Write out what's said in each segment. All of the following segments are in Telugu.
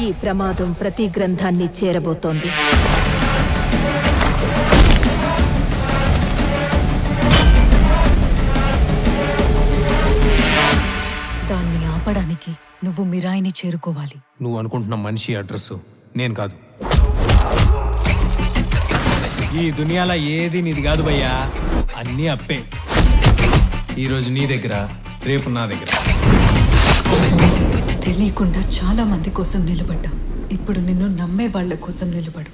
ఈ ప్రమాదం ప్రతి గ్రంథాన్ని చేరబోతోంది. దాన్ని ఆపడానికి నువ్వు మిరాయిని చేరుకోవాలి. నువ్వు అనుకుంటున్న మనిషి అడ్రస్ నేను కాదు. ఈ దునియాలో ఏది నీది కాదు భయ్యా, అన్నీ అప్పే. ఈరోజు నీ దగ్గర, రేపు నా దగ్గర. తెలియకుండా చాలా మంది కోసం నిలబడ్డా. ఇప్పుడు నిన్ను నమ్మే వాళ్ళ కోసం నిలబడు.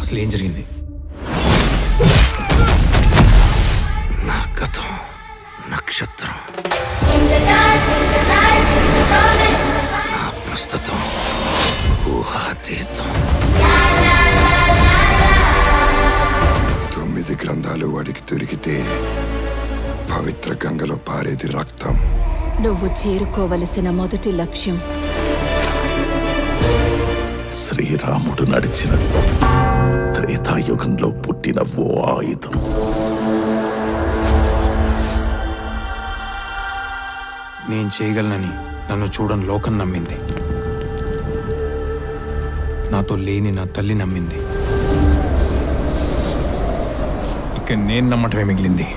అసలు ఏం జరిగింది? నా కథ నక్షత్రం, నా ప్రస్తుతం ఊహాతీతం. 9 గ్రంథాలు వాడికి దొరికితే పవిత్ర గంగలో పారేది రక్తం. నువ్వు చేరుకోవలసిన మొదటి లక్ష్యం శ్రీరాముడు నడిచిన త్రేతాయుగంలో పుట్టిన ఓ ఆయుధం. నేను చేయగలనని నన్ను చూడని లోకం నమ్మింది. నాతో లేని నా తల్లి నమ్మింది. ఇక నేను నమ్మటమే మిగిలింది.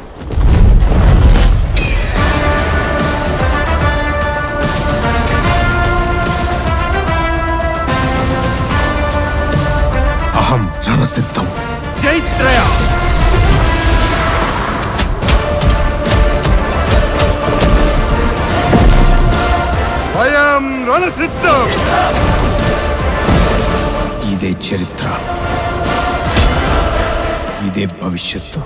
అహం రణసిద్ధం. జైత్రయ. భయం రణసిద్ధం. ఇదే చరిత్ర, ఇదే భవిష్యత్తు.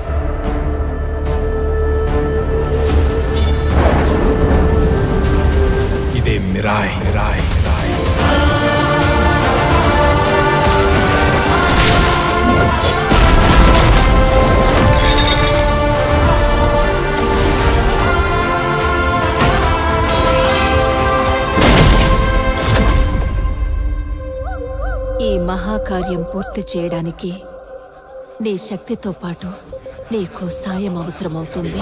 ఇదే మిరాయ్. Mirai Mirai. ఈ మహాకార్యం పూర్తి చేయడానికి నీ శక్తితో పాటు నీకు సాయం అవసరమవుతుంది.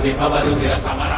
విభవ రుధిర సమర